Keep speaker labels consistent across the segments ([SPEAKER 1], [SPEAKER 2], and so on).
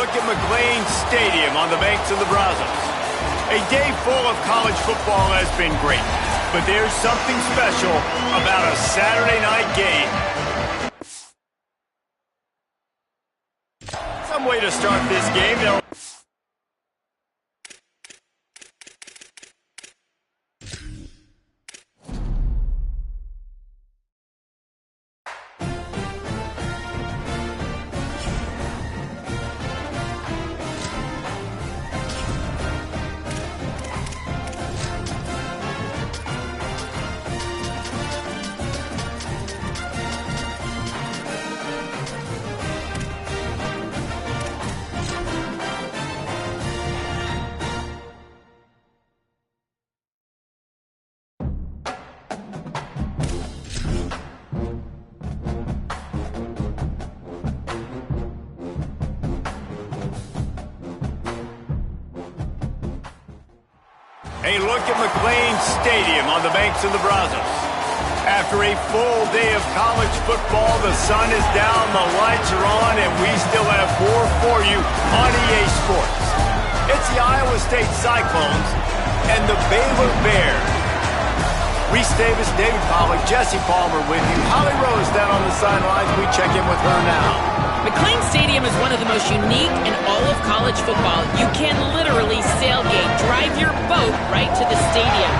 [SPEAKER 1] look at McLean Stadium on the banks of the Brazos. A day full of college football has been great, but there's something special about a Saturday night game. Some way to start this game. A look at McLean Stadium on the banks of the Brazos. After a full day of college football, the sun is down, the lights are on, and we still have more for you on EA Sports. It's the Iowa State Cyclones and the Baylor Bears. Reese Davis, David Pollack, Jesse Palmer with you. Holly Rose down on the sidelines. We check in with her now.
[SPEAKER 2] McLean Stadium is one of the most unique in all of college football. You can literally sailgate, drive your boat right to the stadium.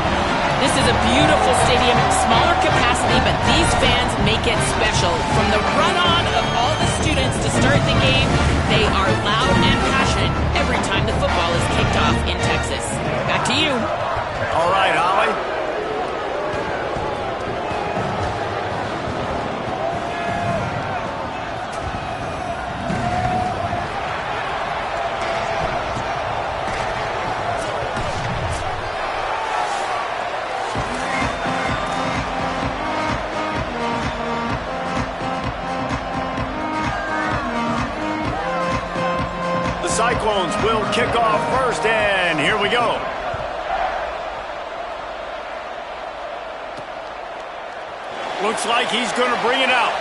[SPEAKER 2] This is a beautiful stadium, smaller capacity, but these fans make it special. From the run-on of all the students to start the game, they are loud and passionate every time the football is kicked off in Texas. Back to you.
[SPEAKER 1] All right, Holly. Cyclones will kick off first, and here we go. Looks like he's going to bring it out.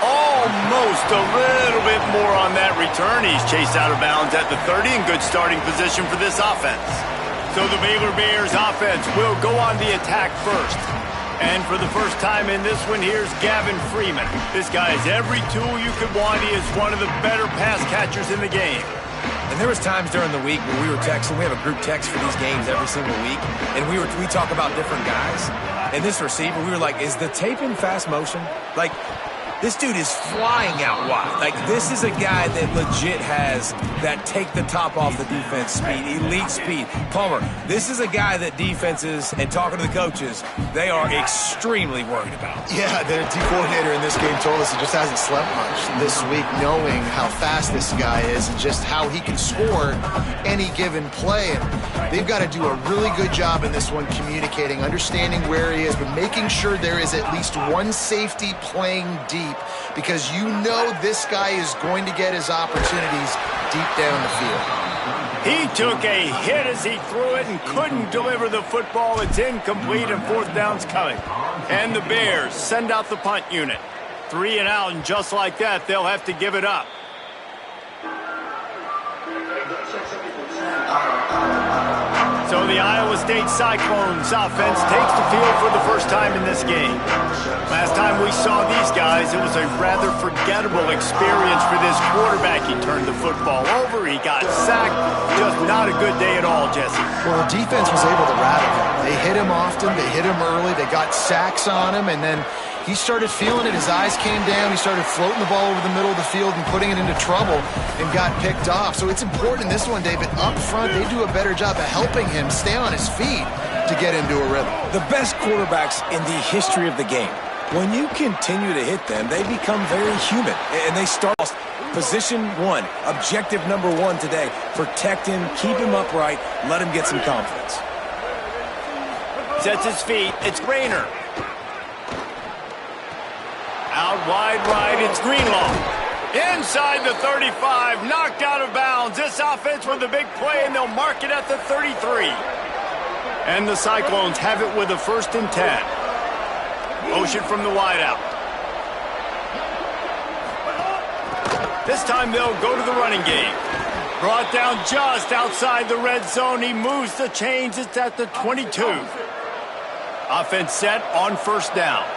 [SPEAKER 1] Almost a little bit more on that return. He's chased out of bounds at the 30 in good starting position for this offense. So the Baylor Bears offense will go on the attack first. And for the first time in this one, here's Gavin Freeman. This guy has every tool you could want. He is one of the better pass catchers in the game.
[SPEAKER 3] And there was times during the week when we were texting. We have a group text for these games every single week. And we talk about different guys. And this receiver, we were like, is the tape in fast motion? Like, this dude is flying out wide. Like, this is a guy that legit has that take the top off the defense speed, elite speed. Palmer, this is a guy that defenses, and talking to the coaches, they are extremely worried about.
[SPEAKER 4] Yeah, the D coordinator in this game told us he just hasn't slept much this week, knowing how fast this guy is and just how he can score any given play. And they've got to do a really good job in this one communicating, understanding where he is, but making sure there is at least one safety playing deep, because you know this guy is going to get his opportunities deep down the field.
[SPEAKER 1] He took a hit as he threw it and couldn't deliver the football. It's incomplete and fourth down's coming. And the Bears send out the punt unit. 3 and out, and just like that, they'll have to give it up. So the Iowa State Cyclones offense takes the field for the first time in this game. Last time we saw these guys, it was a rather forgettable experience for this quarterback. He turned the football over, he got sacked. Just not a good day at all, Jesse.
[SPEAKER 4] Well, the defense was able to rattle him. They hit him often, they hit him early, they got sacks on him, and then he started feeling it. His eyes came down. He started floating the ball over the middle of the field and putting it into trouble and got picked off. So it's important in this one, David. Up front, they do a better job of helping him stay on his feet to get into a rhythm.
[SPEAKER 3] The best quarterbacks in the history of the game, when you continue to hit them, they become very human. And they start position one, objective number one today. Protect him, keep him upright, let him get some confidence.
[SPEAKER 1] Sets his feet. It's Rayner. Out wide right, it's Greenlaw. Inside the 35, knocked out of bounds. This offense with a big play, and they'll mark it at the 33. And the Cyclones have it with a 1st and 10. Motion from the wideout. This time they'll go to the running game. Brought down just outside the red zone. He moves the chains. It's at the 22. Offense set on first down.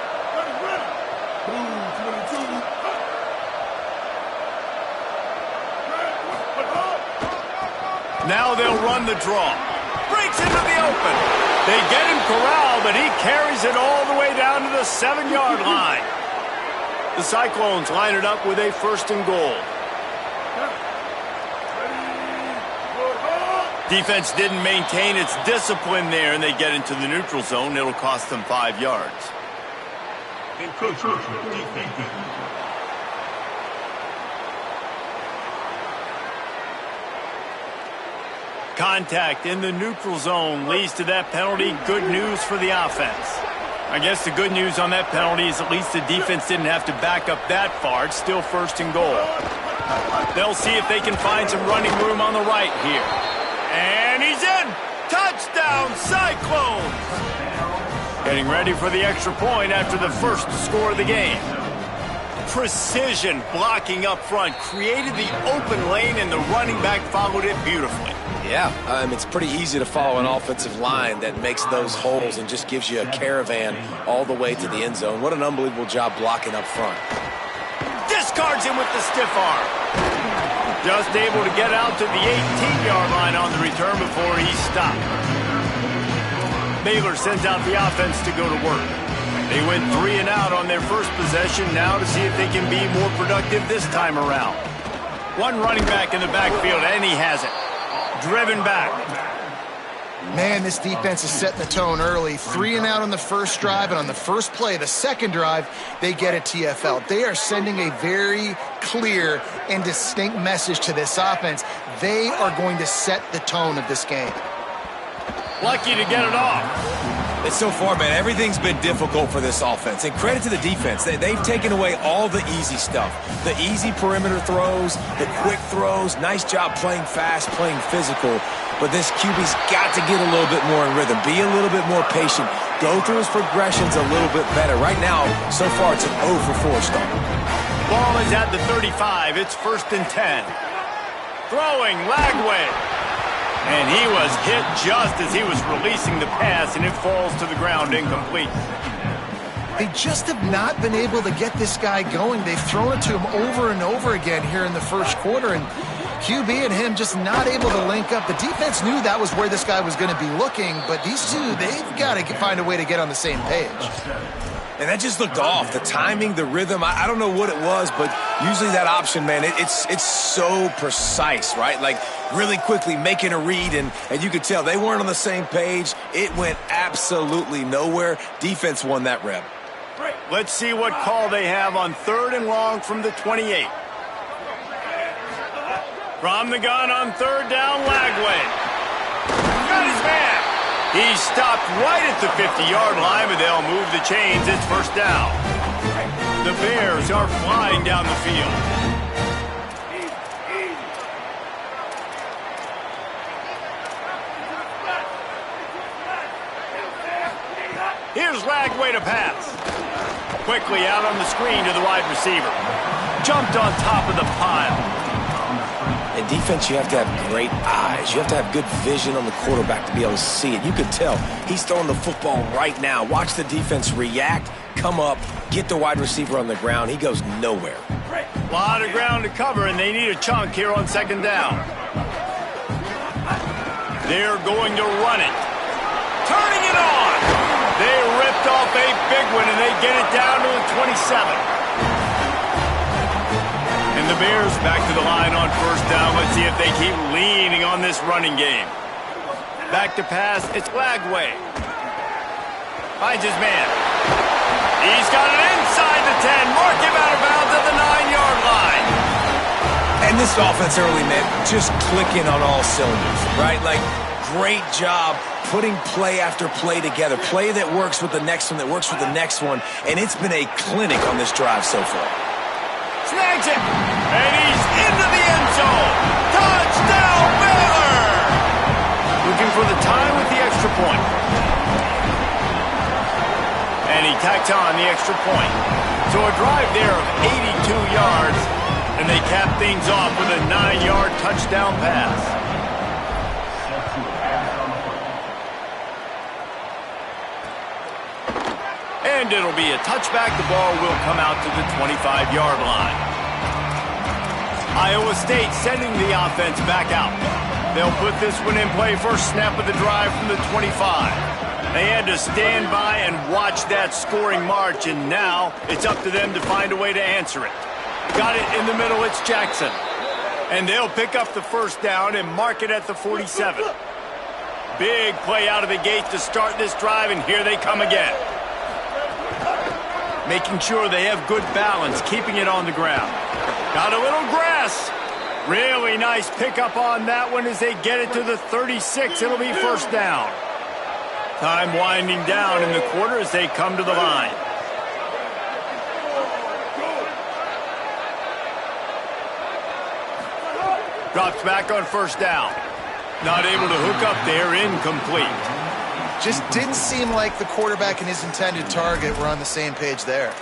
[SPEAKER 1] Now they'll run the draw. Breaks into the open. They get him corralled, but he carries it all the way down to the 7-yard line. The Cyclones line it up with a 1st and goal. Defense didn't maintain its discipline there, and they get into the neutral zone. It'll cost them 5 yards. Contact in the neutral zone leads to that penalty. Good news for the offense. I guess the good news on that penalty is at least the defense didn't have to back up that far. It's still 1st and goal. They'll see if they can find some running room on the right here. And he's in! Touchdown, Cyclones! Getting ready for the extra point after the first score of the game. Precision blocking up front created the open lane, and the running back followed it beautifully.
[SPEAKER 3] Yeah, it's pretty easy to follow an offensive line that makes those holes and just gives you a caravan all the way to the end zone. What an unbelievable job blocking up front.
[SPEAKER 1] Discards him with the stiff arm. Just able to get out to the 18-yard line on the return before he stopped. Baylor sends out the offense to go to work. They went 3 and out on their first possession, now to see if they can be more productive this time around. One running back in the backfield, and he has it. Driven back.
[SPEAKER 4] Man, this defense is setting the tone early. 3 and out on the first drive, and on the first play, the second drive, they get a TFL. They are sending a very clear and distinct message to this offense. They are going to set the tone of this game.
[SPEAKER 1] Lucky to get it off.
[SPEAKER 3] And so far, man, everything's been difficult for this offense. And credit to the defense. They've taken away all the easy stuff. The easy perimeter throws, the quick throws. Nice job playing fast, playing physical. But this QB's got to get a little bit more in rhythm. Be a little bit more patient. Go through his progressions a little bit better. Right now, so far, it's an 0 for 4 start.
[SPEAKER 1] Ball is at the 35. It's 1st and 10. Throwing, Lagway. And he was hit just as he was releasing the pass, and it falls to the ground incomplete.
[SPEAKER 4] They just have not been able to get this guy going. They've thrown it to him over and over again here in the first quarter, and QB and him just not able to link up. The defense knew that was where this guy was going to be looking, but these two, they've got to find a way to get on the same page.
[SPEAKER 3] And that just looked off. The timing, the rhythm, I don't know what it was, but usually that option, man, it's so precise, right? Like really quickly making a read, and you could tell they weren't on the same page. It went absolutely nowhere. Defense won that rep.
[SPEAKER 1] Let's see what call they have on 3rd and long from the 28. From the gun on 3rd down, Lagway. Got his man. He stopped right at the 50-yard line, but they'll move the chains. It's 1st down. The Bears are flying down the field. Here's Lagway to pass. Quickly out on the screen to the wide receiver. Jumped on top of the pile.
[SPEAKER 3] In defense, you have to have great eyes. You have to have good vision on the quarterback to be able to see it. You could tell he's throwing the football right now. Watch the defense react, come up, get the wide receiver on the ground. He goes nowhere.
[SPEAKER 1] A lot of ground to cover, and they need a chunk here on 2nd down. They're going to run it. Turning it on. They ripped off a big one, and they get it down to the 27. And the Bears back to the line on 1st down. Let's see if they keep leaning on this running game. Back to pass. It's Lagway. Finds his man. He's got it inside the 10. Mark him out of bounds at the 9-yard line.
[SPEAKER 3] And this offense early, man, just clicking on all cylinders, right? Like, great job putting play after play together. Play that works with the next one, that works with the next one. And it's been a clinic on this drive so far.
[SPEAKER 1] Snags it, and he's into the end zone. Touchdown, Baylor! Looking for the tie with the extra point. And he tacked on the extra point. So a drive there of 82 yards, and And they cap things off with a 9-yard touchdown pass. And it'll be a touchback. The ball will come out to the 25-yard line. Iowa State sending the offense back out. They'll put this one in play first snap of the drive from the 25. They had to stand by and watch that scoring march, and now it's up to them to find a way to answer it. Got it in the middle, it's Jackson. And they'll pick up the first down and mark it at the 47. Big play out of the gate to start this drive, and here they come again. Making sure they have good balance, keeping it on the ground. Got a little grass. Really nice pickup on that one as they get it to the 36. It'll be first down. Time winding down in the quarter as they come to the line. Drops back on first down. Not able to hook up there, incomplete.
[SPEAKER 4] Just didn't seem like the quarterback and his intended target were on the same page there.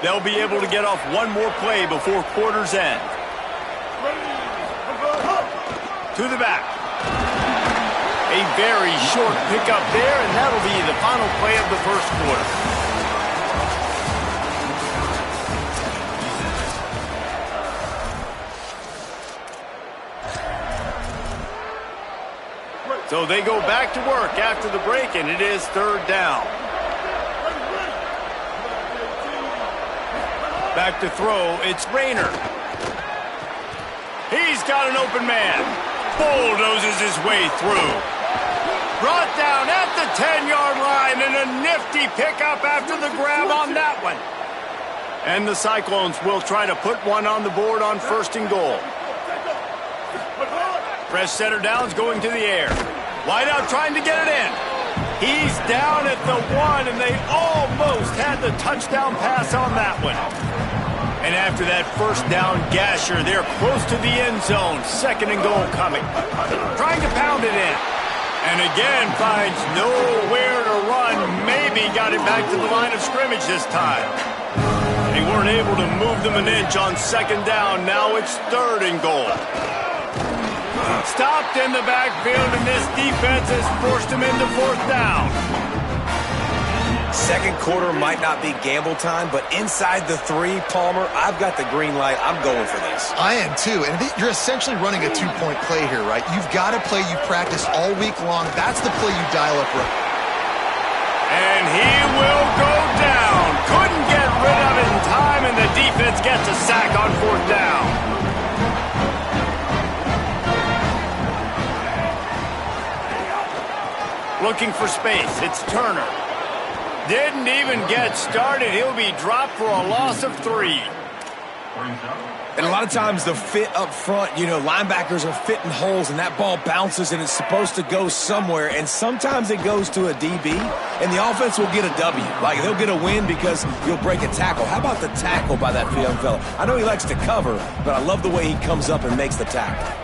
[SPEAKER 1] They'll be able to get off one more play before quarter's end. To the back. A very short pickup there, and that'll be the final play of the first quarter. So they go back to work after the break, and it is third down. Back to throw, it's Rayner. He's got an open man. Bulldozes his way through. Brought down at the 10-yard line, and a nifty pickup after the grab on that one. And the Cyclones will try to put one on the board on first and goal. Fresh center downs going to the air. Wideout trying to get it in. He's down at the 1, and they almost had the touchdown pass on that one. And after that first down gasher, they're close to the end zone. Second and goal coming. Trying to pound it in. And again finds nowhere to run. Maybe got it back to the line of scrimmage this time. They weren't able to move them an inch on second down. Now it's third and goal. Stopped in the backfield, and this defense has forced him into fourth down.
[SPEAKER 3] Second quarter might not be gamble time, but inside the 3, Palmer, I've got the green light. I'm going for this.
[SPEAKER 4] I am too, and you're essentially running a 2-point play here, right? You've got a play you practiced all week long. That's the play you dial up right.
[SPEAKER 1] And he will go down. Couldn't get rid of it in time, and the defense gets a sack on fourth down. Looking for space, it's Turner. Didn't even get started. He'll be dropped for a loss of 3.
[SPEAKER 3] And a lot of times the fit up front, you know, linebackers are fitting holes, and that ball bounces, and it's supposed to go somewhere, and sometimes it goes to a DB, and the offense will get a W. Like, they'll get a win because you'll break a tackle. How about the tackle by that young fella? I know he likes to cover, but I love the way he comes up and makes the tackle.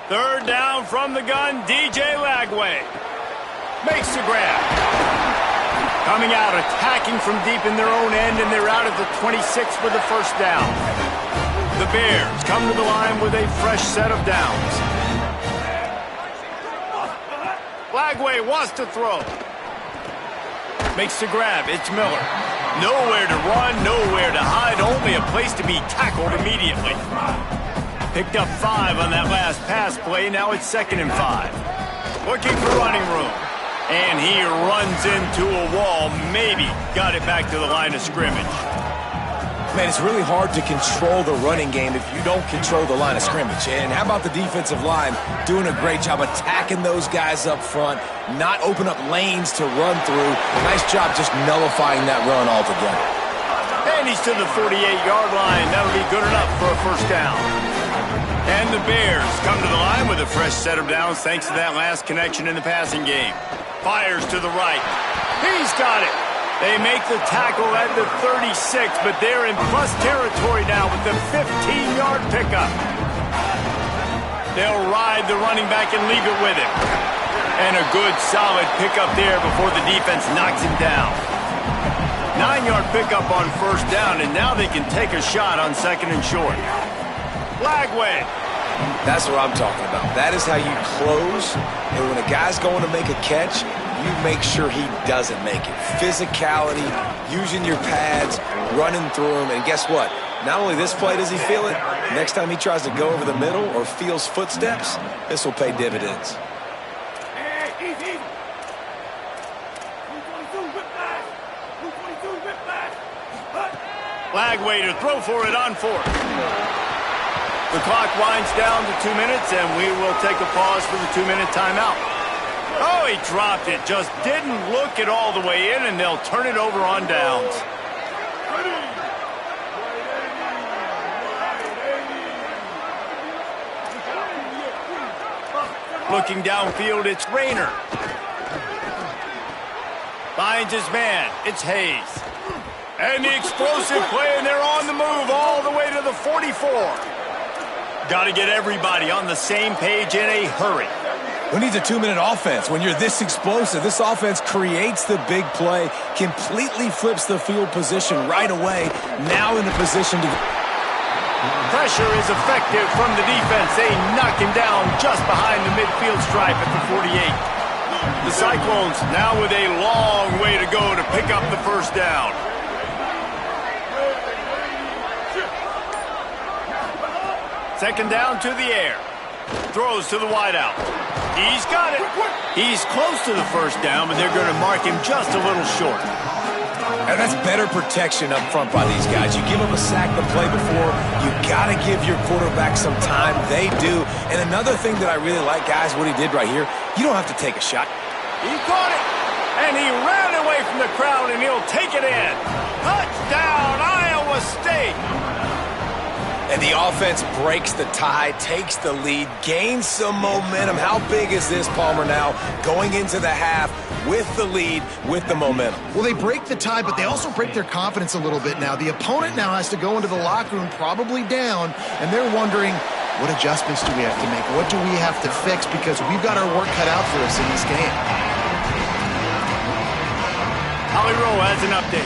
[SPEAKER 1] Third down from the gun, DJ Lagway. Makes the grab. Coming out, attacking from deep in their own end, and they're out at the 26 for the first down. The Bears come to the line with a fresh set of downs. Lagway wants to throw. Makes the grab, it's Miller. Nowhere to run, nowhere to hide, only a place to be tackled immediately. Picked up 5 on that last pass play. Now it's 2nd and 5. Looking for running room. And he runs into a wall. Maybe got it back to the line of scrimmage.
[SPEAKER 3] Man, it's really hard to control the running game if you don't control the line of scrimmage. And how about the defensive line doing a great job attacking those guys up front, not open up lanes to run through. Nice job just nullifying that run altogether.
[SPEAKER 1] And he's to the 48-yard line. That'll be good enough for a first down. And the Bears come to the line with a fresh set of downs thanks to that last connection in the passing game. Fires to the right. He's got it. They make the tackle at the 36, but they're in plus territory now with the 15-yard pickup. They'll ride the running back and leave it with him. And a good, solid pickup there before the defense knocks him down. 9-yard pickup on first down, and now they can take a shot on second and short. Lagway.
[SPEAKER 3] That's what I'm talking about. That is how you close. And when a guy's going to make a catch, you make sure he doesn't make it. Physicality, using your pads, running through him. And guess what? Not only this play does he feel it, next time he tries to go over the middle or feels footsteps, this will pay dividends.
[SPEAKER 1] Lagway to throw for it on fourth. The clock winds down to 2 minutes, and we will take a pause for the 2-minute timeout. Oh, he dropped it. Just didn't look it all the way in, and they'll turn it over on downs. Looking downfield, it's Rayner. Finds his man. It's Hayes. And the explosive play, and they're on the move all the way to the 44. Got to get everybody on the same page in a hurry.
[SPEAKER 3] Who needs a 2-minute offense? When you're this explosive, this offense creates the big play, completely flips the field position right away, now in a position to...
[SPEAKER 1] Pressure is effective from the defense. They knock him down just behind the midfield stripe at the 48. The Cyclones now with a long way to go to pick up the first down. Second down to the air. Throws to the wideout. He's got it. He's close to the first down, but they're going to mark him just a little short.
[SPEAKER 3] And that's better protection up front by these guys. You give them a sack the play before, you got to give your quarterback some time. They do. And another thing that I really like, guys, what he did right here, you don't have to take a shot.
[SPEAKER 1] He caught it, and he ran away from the crowd, and he'll take it in. Touchdown, Iowa State.
[SPEAKER 3] And the offense breaks the tie, takes the lead, gains some momentum. How big is this, Palmer, now going into the half with the lead, with the momentum?
[SPEAKER 4] Well, they break the tie, but they also break their confidence a little bit now. The opponent now has to go into the locker room probably down, and they're wondering, what adjustments do we have to make? What do we have to fix? Because we've got our work cut out for us in this game.
[SPEAKER 1] Holly Rowe has an update.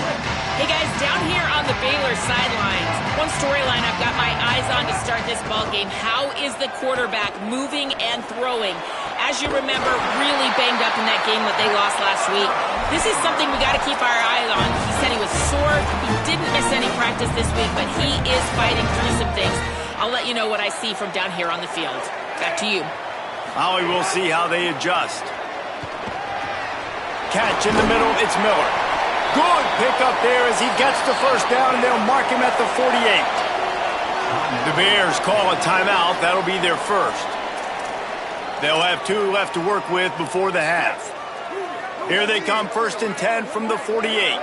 [SPEAKER 2] Hey guys, down here on the Baylor sidelines, one storyline I've got my eyes on to start this ball game. How is the quarterback moving and throwing? As you remember, really banged up in that game that they lost last week. This is something we got to keep our eyes on. He said he was sore. He didn't miss any practice this week, but he is fighting through some things. I'll let you know what I see from down here on the field. Back to you.
[SPEAKER 1] Holly, we'll see how they adjust. Catch in the middle, it's Miller. Good pickup there as he gets the first down, and they'll mark him at the 48. The Bears call a timeout. That'll be their first. They'll have 2 left to work with before the half. Here they come, 1st and 10 from the 48.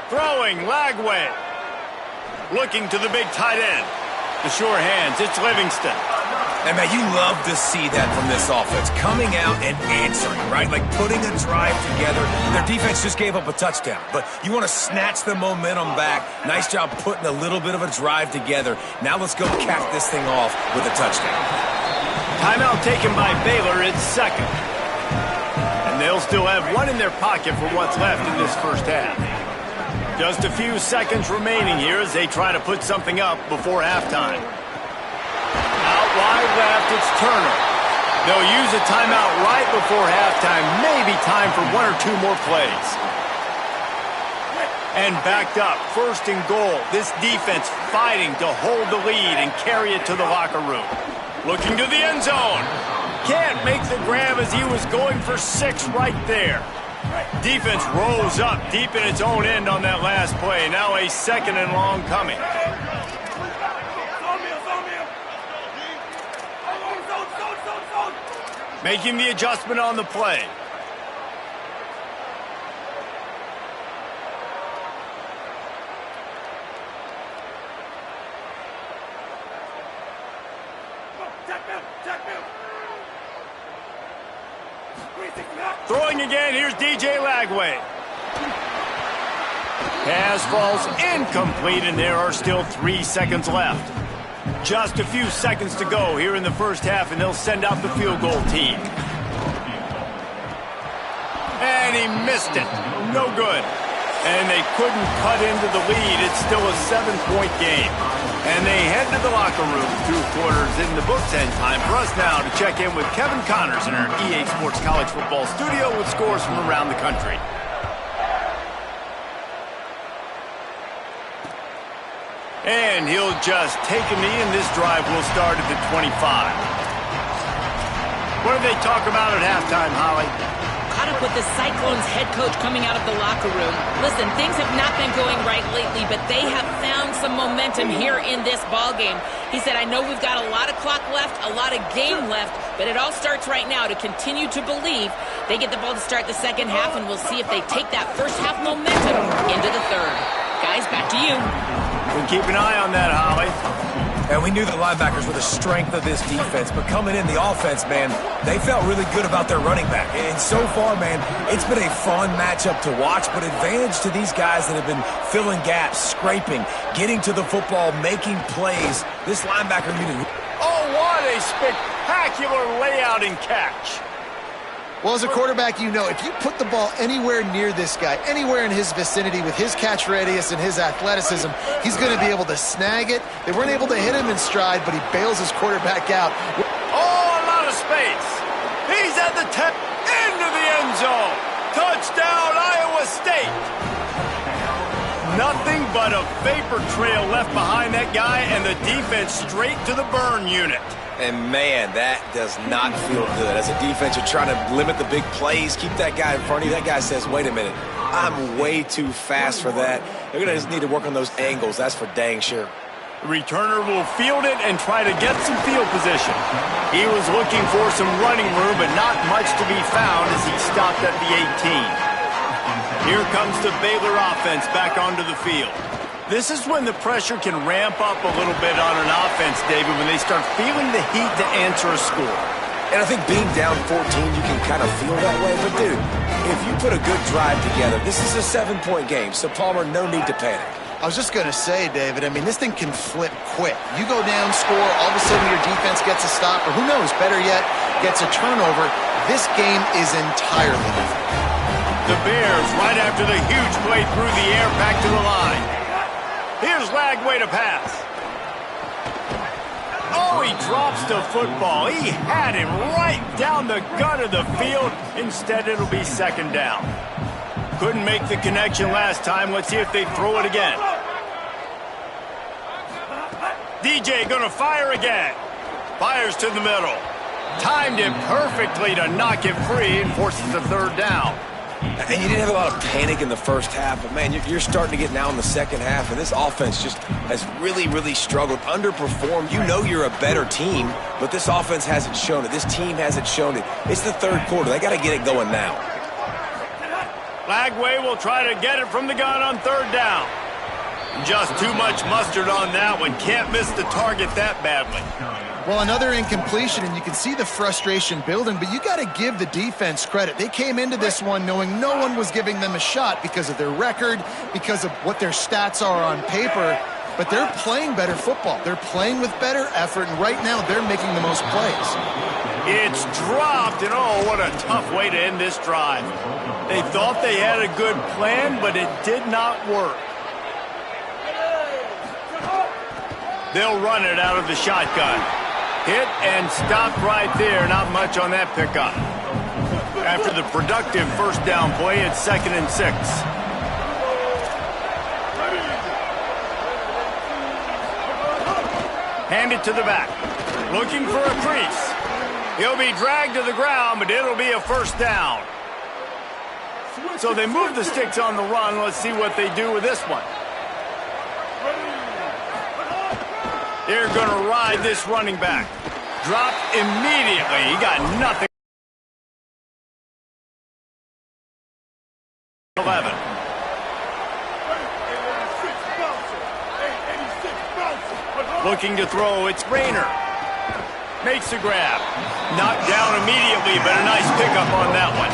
[SPEAKER 1] Throwing, Lagway. Looking to the big tight end. The sure hands, it's Livingston.
[SPEAKER 3] And, man, you love to see that from this offense. Coming out and answering, right? Like putting a drive together. Their defense just gave up a touchdown. But you want to snatch the momentum back. Nice job putting a little bit of a drive together. Now let's go cap this thing off with a touchdown.
[SPEAKER 1] Timeout taken by Baylor. It's second. And they'll still have 1 in their pocket for what's left in this first half. Just a few seconds remaining here as they try to put something up before halftime. Out wide left, it's Turner. They'll use a timeout right before halftime. Maybe time for 1 or 2 more plays. And backed up, 1st and goal. This defense fighting to hold the lead and carry it to the locker room. Looking to the end zone. Can't make the grab as he was going for 6 right there. Defense rolls up deep in its own end on that last play. Now a 2nd and long coming. Making the adjustment on the play. Throwing again, here's DJ Lagway. Pass falls incomplete, and there are still 3 seconds left. Just a few seconds to go here in the first half, and they'll send out the field goal team. And he missed it. No good. And they couldn't cut into the lead. It's still a 7-point game. And they head to the locker room. 2 quarters in the books, and time for us now to check in with Kevin Connors in our EA Sports College Football studio with scores from around the country. And he'll just take a knee, and this drive will start at the 25. What did they talk about at halftime, Holly?
[SPEAKER 2] Caught up with the Cyclones head coach coming out of the locker room. Listen, things have not been going right lately, but they have found some momentum here in this ball game. He said, I know we've got a lot of clock left, a lot of game left, but it all starts right now to continue to believe. They get the ball to start the second half, and we'll see if they take that first half momentum into the third. Guys, back to you.
[SPEAKER 1] We'll keep an eye on that, Holly.
[SPEAKER 3] And we knew the linebackers were the strength of this defense, but coming in the offense, man, they felt really good about their running back. And so far, man, it's been a fun matchup to watch, but advantage to these guys that have been filling gaps, scraping, getting to the football, making plays. This linebacker unit.
[SPEAKER 1] Oh, what a spectacular layout and catch.
[SPEAKER 4] Well, as a quarterback, you know, if you put the ball anywhere near this guy, anywhere in his vicinity with his catch radius and his athleticism, he's going to be able to snag it. They weren't able to hit him in stride, but he bails his quarterback out.
[SPEAKER 1] Oh, a lot of space. He's at the into the end zone. Touchdown, Iowa State. Nothing but a vapor trail left behind that guy, and the defense straight to the burn unit.
[SPEAKER 3] And, man, that does not feel good. As a defense, you're trying to limit the big plays, keep that guy in front of you. That guy says, wait a minute, I'm way too fast for that. They're going to just need to work on those angles. That's for dang sure.
[SPEAKER 1] The returner will field it and try to get some field position. He was looking for some running room, but not much to be found as he stopped at the 18. Here comes the Baylor offense back onto the field. This is when the pressure can ramp up a little bit on an offense, David, when they start feeling the heat to answer a score.
[SPEAKER 3] And I think being down 14, you can kind of feel that way. But, dude, if you put a good drive together, this is a 7-point game, so, Palmer, no need to panic.
[SPEAKER 4] I was just going to say, David, I mean, this thing can flip quick. You go down, score, all of a sudden your defense gets a stop, or who knows, better yet, gets a turnover. This game is entirely different.
[SPEAKER 1] The Bears, right after the huge play through the air, back to the line. Here's Lagway to pass. Oh, he drops the football. He had him right down the gut of the field. Instead, it'll be second down. Couldn't make the connection last time. Let's see if they throw it again. DJ gonna fire again. Fires to the middle. Timed it perfectly to knock it free and forces the third down.
[SPEAKER 3] And you didn't have a lot of panic in the first half, but, man, you're starting to get now in the second half, and this offense just has really, really struggled, underperformed. You know you're a better team, but this offense hasn't shown it. This team hasn't shown it. It's the third quarter. They got to get it going now.
[SPEAKER 1] Lagway will try to get it from the gun on third down. Just too much mustard on that one. Can't miss the target that badly.
[SPEAKER 4] Well, another incompletion, and you can see the frustration building, but you got to give the defense credit. They came into this one knowing no one was giving them a shot because of their record, because of what their stats are on paper, but they're playing better football. They're playing with better effort, and right now they're making the most plays.
[SPEAKER 1] It's dropped, and oh, what a tough way to end this drive. They thought they had a good plan, but it did not work. They'll run it out of the shotgun. Hit and stopped right there. Not much on that pickup. After the productive first down play, it's 2nd and 6. Hand it to the back. Looking for a crease. He'll be dragged to the ground, but it'll be a first down. So they move the sticks on the run. Let's see what they do with this one. They're going to ride this running back. Dropped immediately. He got nothing. 11. Looking to throw. It's Rayner. Makes the grab. Knocked down immediately, but a nice pickup on that one.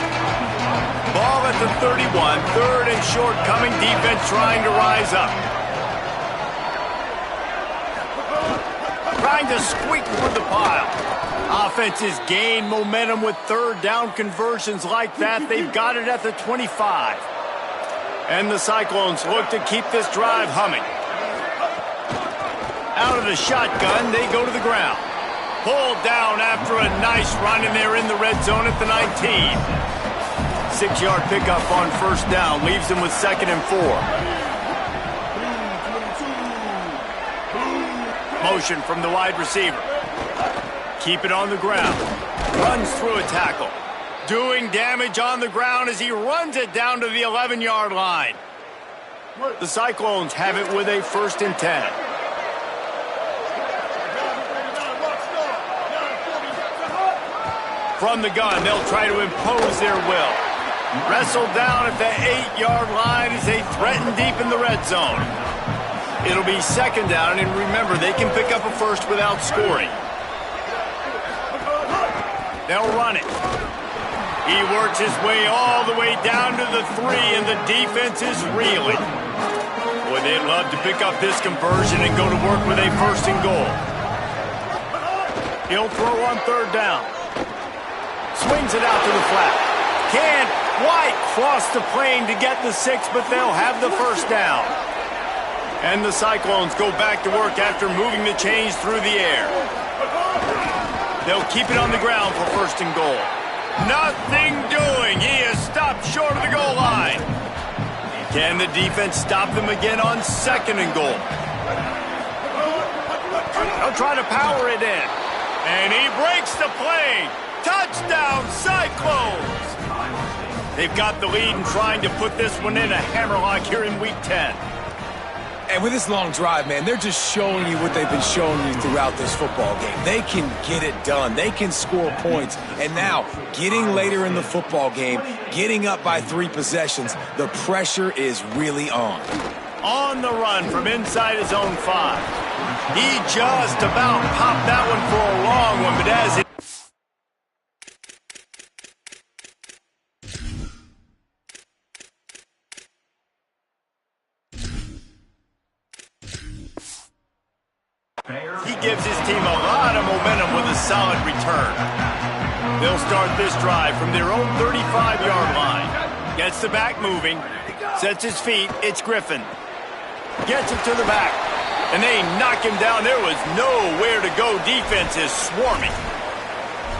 [SPEAKER 1] Ball at the 31. 3rd and short coming. Defense trying to rise up. trying to squeak through the pile. Offenses gain momentum with third down conversions like that. They've got it at the 25. And the Cyclones look to keep this drive humming. Out of the shotgun, they go to the ground. Pulled down after a nice run, and they're in the red zone at the 19. 6-yard pickup on first down leaves them with 2nd and 4. Motion from the wide receiver. Keep it on the ground. Runs through a tackle. Doing damage on the ground as he runs it down to the 11-yard line. The Cyclones have it with a 1st and 10. From the gun, they'll try to impose their will. Wrestled down at the 8-yard line as they threaten deep in the red zone. It'll be 2nd down, and remember, they can pick up a first without scoring. They'll run it. He works his way all the way down to the 3, and the defense is reeling. Boy, they'd love to pick up this conversion and go to work with a 1st and goal. He'll throw on 3rd down. Swings it out to the flat. Can't quite cross the plane to get the 6, but they'll have the 1st down. And the Cyclones go back to work after moving the chains through the air. They'll keep it on the ground for 1st and goal. Nothing doing. He is stopped short of the goal line. Can the defense stop them again on 2nd and goal? They'll try to power it in. And he breaks the play. Touchdown, Cyclones! They've got the lead and trying to put this one in a hammerlock here in Week 10.
[SPEAKER 3] And with this long drive, man, they're just showing you what they've been showing you throughout this football game. They can get it done. They can score points. And now, getting later in the football game, getting up by 3 possessions, the pressure is really on.
[SPEAKER 1] On the run from inside his own 5. He just about popped that one for a long one, but as it he gives his team a lot of momentum with a solid return. They'll start this drive from their own 35-yard line. Gets the back moving. Sets his feet. It's Griffin. Gets it to the back. And they knock him down. There was nowhere to go. Defense is swarming.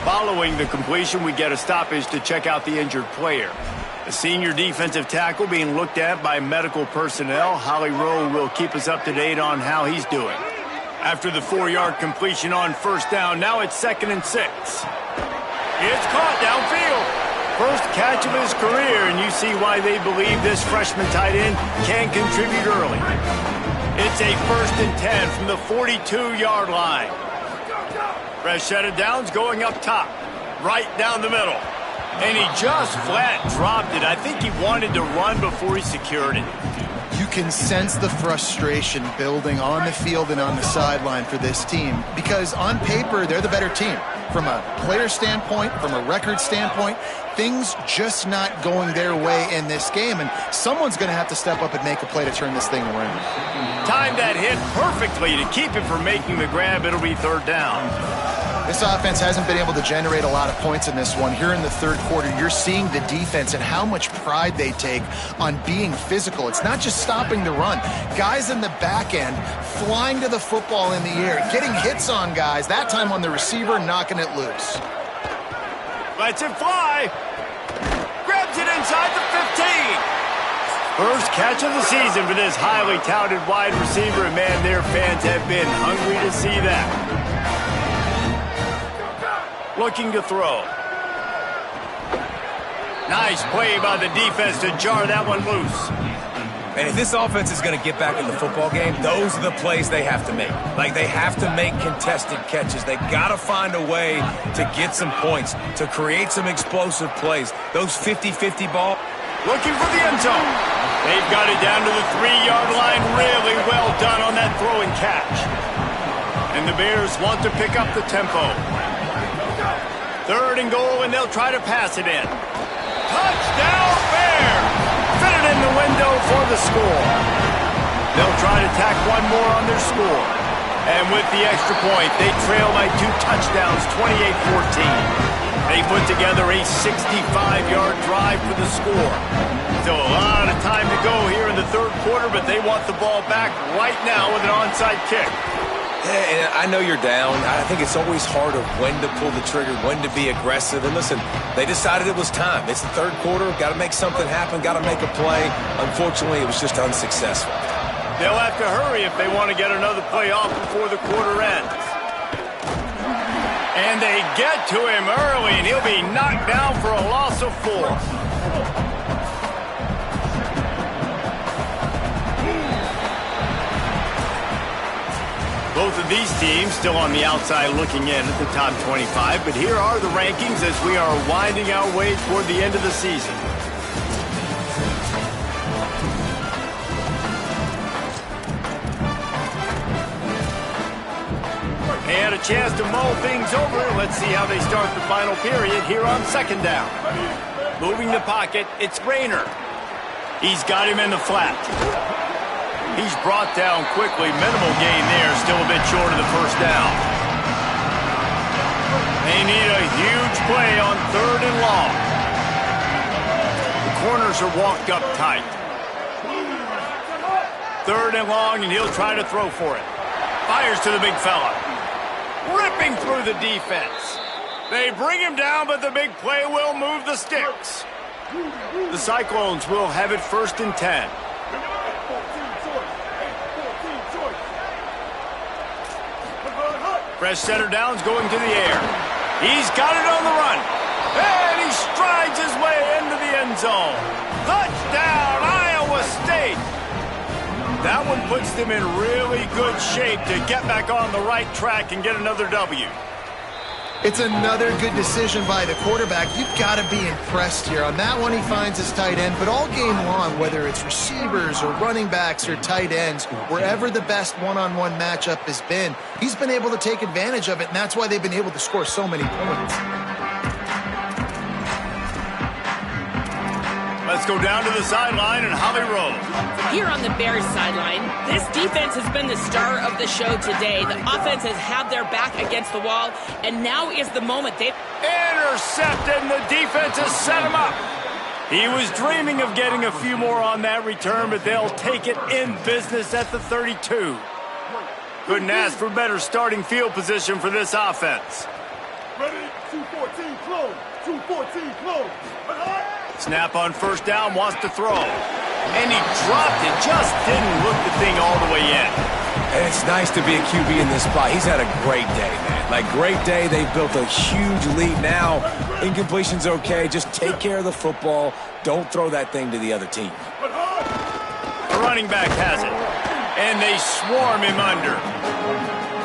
[SPEAKER 1] Following the completion, we get a stoppage to check out the injured player. A senior defensive tackle being looked at by medical personnel. Holly Rowe will keep us up to date on how he's doing. After the 4-yard completion on 1st down, now it's 2nd and 6. It's caught downfield. First catch of his career, and you see why they believe this freshman tight end can contribute early. It's a 1st and 10 from the 42-yard line. Fresh set of downs going up top, right down the middle. And he just flat dropped it. I think he wanted to run before he secured it.
[SPEAKER 4] You can sense the frustration building on the field and on the sideline for this team because on paper, they're the better team. From a player standpoint, from a record standpoint, things just not going their way in this game, and someone's going to have to step up and make a play to turn this thing around.
[SPEAKER 1] Timed that hit perfectly to keep him from making the grab. It'll be 3rd down.
[SPEAKER 4] This offense hasn't been able to generate a lot of points in this one. Here in the 3rd quarter, you're seeing the defense and how much pride they take on being physical. It's not just stopping the run. Guys in the back end flying to the football in the air, getting hits on guys, that time on the receiver, knocking it loose.
[SPEAKER 1] Lets it fly. Grabs it inside the 15. First catch of the season for this highly touted wide receiver, and man, their fans have been hungry to see that. Looking to throw. Nice play by the defense to jar that one loose.
[SPEAKER 3] And if this offense is going to get back in the football game, those are the plays they have to make. Like, they have to make contested catches. They got to find a way to get some points, to create some explosive plays. Those 50-50 ball.
[SPEAKER 1] Looking for the end zone. They've got it down to the 3-yard line. Really well done on that throw and catch. And the Bears want to pick up the tempo. 3rd and goal, and they'll try to pass it in. Touchdown, Bears! Fit it in the window for the score. They'll try to tack one more on their score. And with the extra point, they trail by 2 touchdowns, 28-14. They put together a 65-yard drive for the score. Still a lot of time to go here in the third quarter, but they want the ball back right now with an onside kick.
[SPEAKER 3] Yeah, and I know you're down. I think it's always hard of when to pull the trigger, when to be aggressive. And listen, they decided it was time. It's the third quarter. Got to make something happen. Got to make a play. Unfortunately, it was just unsuccessful.
[SPEAKER 1] They'll have to hurry if they want to get another play off before the quarter ends. And they get to him early, and he'll be knocked down for a loss of 4. Both of these teams still on the outside looking in at the top 25, but here are the rankings as we are winding our way toward the end of the season. And a chance to mull things over. Let's see how they start the final period here on second down. Moving the pocket, it's Rayner. He's got him in the flat. He's brought down quickly. Minimal gain there, still a bit short of the first down. They need a huge play on third and long. The corners are walked up tight. Third and long, and he'll try to throw for it. Fires to the big fella. Ripping through the defense. They bring him down, but the big play will move the sticks. The Cyclones will have it 1st and 10. Fresh center downs going to the air. He's got it on the run. And he strides his way into the end zone. Touchdown, Iowa State. That one puts them in really good shape to get back on the right track and get another W.
[SPEAKER 4] It's another good decision by the quarterback. You've got to be impressed here. On that one, he finds his tight end, but all game long, whether it's receivers or running backs or tight ends, wherever the best one-on-one matchup has been, he's been able to take advantage of it, and that's why they've been able to score so many points.
[SPEAKER 1] Let's go down to the sideline and Holly Rowe.
[SPEAKER 2] Here on the Bears sideline, this defense has been the star of the show today. The offense has had their back against the wall, and now is the moment.
[SPEAKER 1] Intercepted, and the defense has set him up. He was dreaming of getting a few more on that return, but they'll take it in business at the 32. Couldn't ask for better starting field position for this offense.
[SPEAKER 5] Ready? 214 close. 214 close.
[SPEAKER 1] Snap on first down, wants to throw. And he dropped it, just didn't look the thing all the way in.
[SPEAKER 3] And it's nice to be a QB in this spot. He's had a great day, man. Like, great day. They've built a huge lead now. Incompletion's okay. Just take care of the football. Don't throw that thing to the other team.
[SPEAKER 1] The running back has it. And they swarm him under.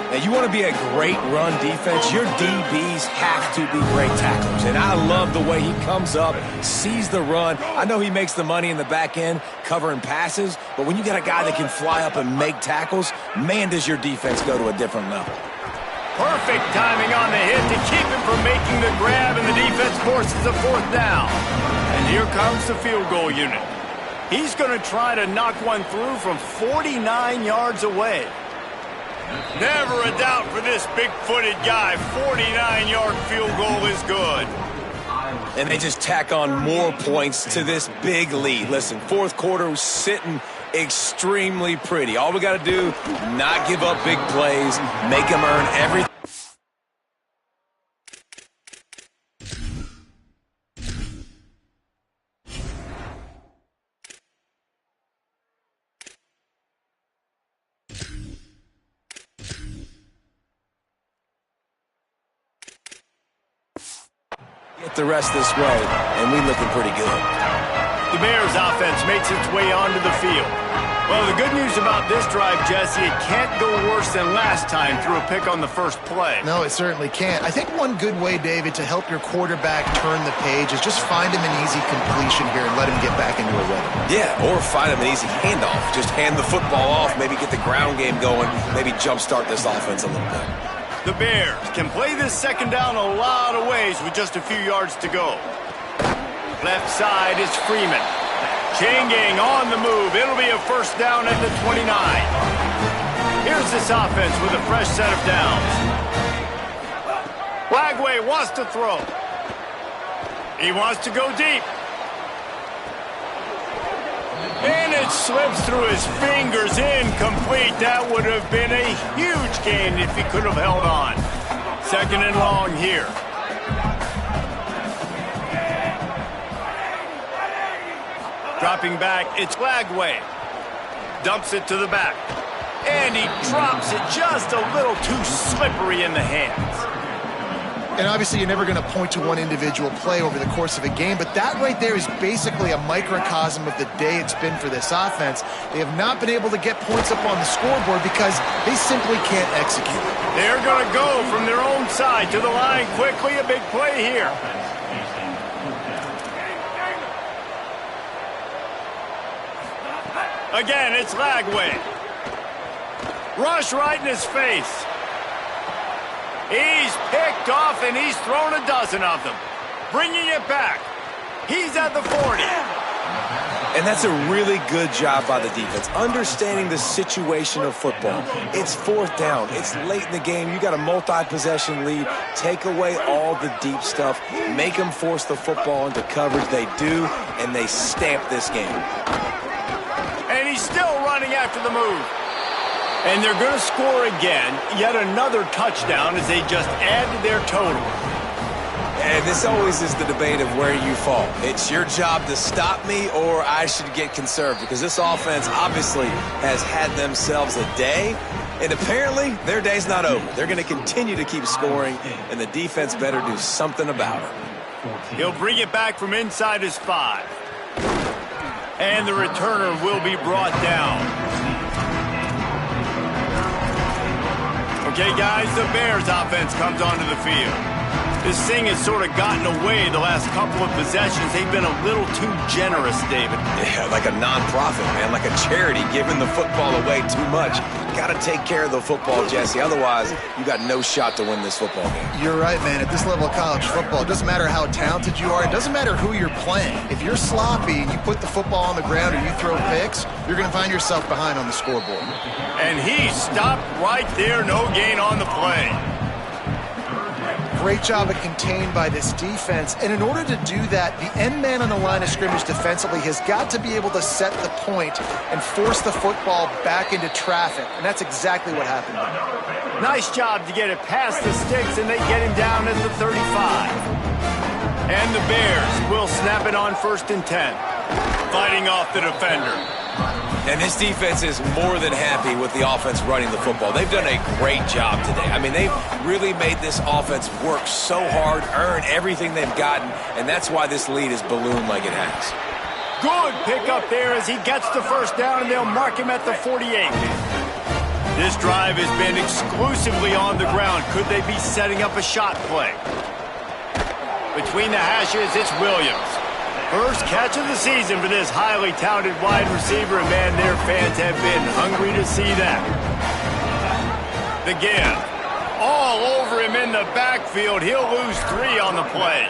[SPEAKER 3] Now, you want to be a great run defense, your DBs have to be great tacklers. And I love the way he comes up, sees the run. I know he makes the money in the back end covering passes, but when you got a guy that can fly up and make tackles, man, does your defense go to a different level.
[SPEAKER 1] Perfect timing on the hit to keep him from making the grab, and the defense forces a fourth down. And here comes the field goal unit. He's going to try to knock one through from 49 yards away. Never a doubt for this big-footed guy. 49-yard field goal is good.
[SPEAKER 3] And they just tack on more points to this big lead. Listen, fourth quarter was sitting extremely pretty. All we got to do, not give up big plays, make them earn everything. Get the rest this way, and we're looking pretty good.
[SPEAKER 1] The Bears offense makes its way onto the field. Well, the good news about this drive, Jesse, it can't go worse than last time through a pick on the first play.
[SPEAKER 4] No, it certainly can't. I think one good way, David, to help your quarterback turn the page is just find him an easy completion here and let him get back into a rhythm.
[SPEAKER 3] Yeah, or find him an easy handoff. Just hand the football off, maybe get the ground game going, maybe jumpstart this offense a little bit.
[SPEAKER 1] The Bears can play this second down a lot of ways with just a few yards to go. Left side is Freeman. Chain gang on the move. It'll be a first down at the 29. Here's leads this offense with a fresh set of downs. Lagway wants to throw. He wants to go deep. And it slips through his fingers, incomplete. That would have been a huge gain if he could have held on. 2nd and long here. Dropping back, it's Lagway. Dumps it to the back. And he drops it just a little too slippery in the hands.
[SPEAKER 4] And obviously, you're never going to point to one individual play over the course of a game, but that right there is basically a microcosm of the day it's been for this offense. They have not been able to get points up on the scoreboard because they simply can't execute.
[SPEAKER 1] They're going to go from their own side to the line quickly. A big play here. Again, it's Lagway. Rush right in his face. He's picked off, and he's thrown a dozen of them. Bringing it back. He's at the 40.
[SPEAKER 3] And that's a really good job by the defense, understanding the situation of football. It's 4th down. It's late in the game. You got a multi-possession lead. Take away all the deep stuff. Make them force the football into coverage. They do, and they stamp this game.
[SPEAKER 1] And he's still running after the move. And they're going to score again, yet another touchdown as they just add to their total.
[SPEAKER 3] And this always is the debate of where you fall. It's your job to stop me, or I should get conserved, because this offense obviously has had themselves a day, and apparently their day's not over. They're going to continue to keep scoring, and the defense better do something about it.
[SPEAKER 1] He'll bring it back from inside his 5. And the returner will be brought down. Okay, guys, the Bears offense comes onto the field. This thing has sort of gotten away the last couple of possessions. They've been a little too generous, David.
[SPEAKER 3] Yeah, like a nonprofit, man, like a charity giving the football away too much. Got to take care of the football, Jesse. Otherwise, you got no shot to win this football game.
[SPEAKER 4] You're right, man. At this level of college football, it doesn't matter how talented you are. It doesn't matter who you're playing. If you're sloppy and you put the football on the ground or you throw picks, you're going to find yourself behind on the scoreboard.
[SPEAKER 1] And he stopped right there. No gain on the play.
[SPEAKER 4] Great job of contained by this defense. And in order to do that, the end man on the line of scrimmage defensively has got to be able to set the point and force the football back into traffic. And that's exactly what happened.
[SPEAKER 1] Nice job to get it past the sticks, and they get him down at the 35. And the Bears will snap it on 1st and 10. Fighting off the defender.
[SPEAKER 3] And this defense is more than happy with the offense running the football. They've done a great job today. I mean, they've really made this offense work so hard, earn everything they've gotten, and that's why this lead is ballooned like it has.
[SPEAKER 1] Good pick up there as he gets the 1st down, and they'll mark him at the 48. This drive has been exclusively on the ground. Could they be setting up a shot play? Between the hashes, it's Williams. First catch of the season for this highly touted wide receiver, and man, their fans have been hungry to see that. The give. All over him in the backfield. He'll lose 3 on the play.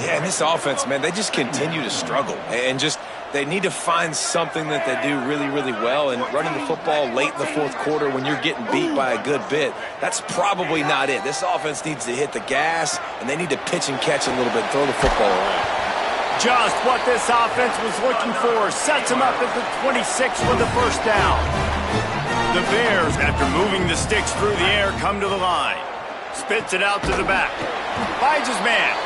[SPEAKER 3] Yeah, and this offense, man, they just continue to struggle. And just, they need to find something that they do really, really well. And running the football late in the 4th quarter when you're getting beat by a good bit, that's probably not it. This offense needs to hit the gas, and they need to pitch and catch a little bit, throw the football around.
[SPEAKER 1] Just what this offense was looking for. Sets him up at the 26 with the 1st down. The Bears, after moving the sticks through the air, come to the line. Spits it out to the back. Finds his man.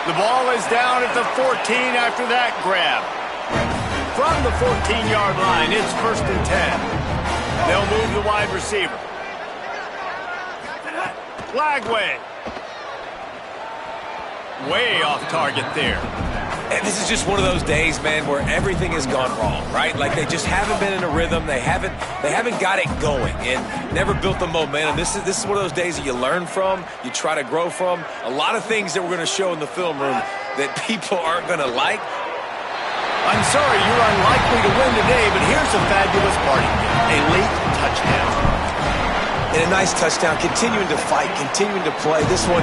[SPEAKER 1] The ball is down at the 14 after that grab. From the 14-yard line, it's 1st and 10. They'll move the wide receiver. Lagway. Way off target there.
[SPEAKER 3] And this is just one of those days, man, where everything has gone wrong, right? Like they just haven't been in a rhythm. They haven't got it going and never built the momentum. This is one of those days that you learn from, you try to grow from. A lot of things that we're going to show in the film room that people aren't going to like.
[SPEAKER 1] I'm sorry you're unlikely to win today, but here's a fabulous party. A late touchdown.
[SPEAKER 3] And a nice touchdown, continuing to fight, continuing to play. This one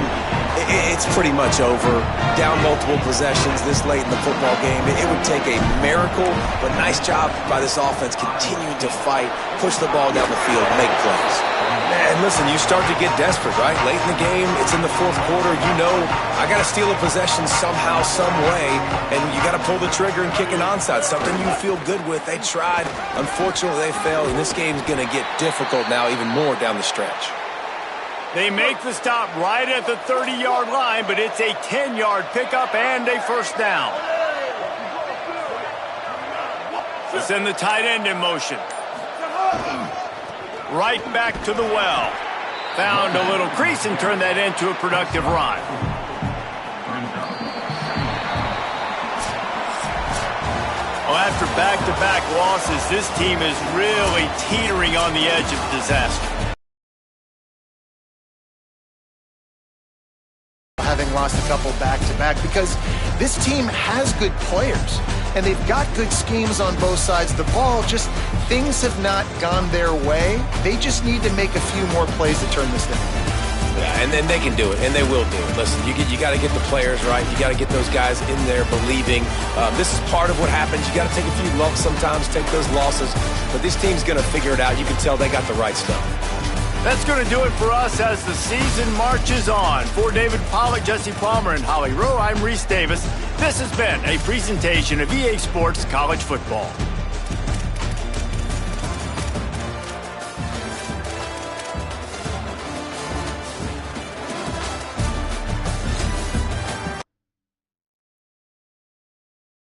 [SPEAKER 3] It's pretty much over. Down multiple possessions this late in the football game. It would take a miracle, but nice job by this offense continuing to fight, push the ball down the field, make plays. And listen, you start to get desperate, right? Late in the game, it's in the fourth quarter. You know, I got to steal a possession somehow, some way, and you got to pull the trigger and kick an onside, something you feel good with. They tried. Unfortunately, they failed, and this game's going to get difficult now even more down the stretch.
[SPEAKER 1] They make the stop right at the 30-yard line, but it's a 10-yard pickup and a first down. To send the tight end in motion. Right back to the well. Found a little crease and turned that into a productive run. Well, after back-to-back losses, this team is really teetering on the edge of disaster.
[SPEAKER 4] Having lost a couple back-to-back, because this team has good players and they've got good schemes on both sides of the ball. Just things have not gone their way. They just need to make a few more plays to turn this thing.
[SPEAKER 3] Yeah, and then they can do it, and they will do it. Listen, you got to get the players right. You got to get those guys in there believing. This is part of what happens. You got to take a few lumps sometimes, take those losses, but this team's going to figure it out. You can tell they got the right stuff.
[SPEAKER 1] That's going to do it for us as the season marches on. For David Pollack, Jesse Palmer, and Holly Rowe, I'm Reese Davis. This has been a presentation of EA Sports College Football.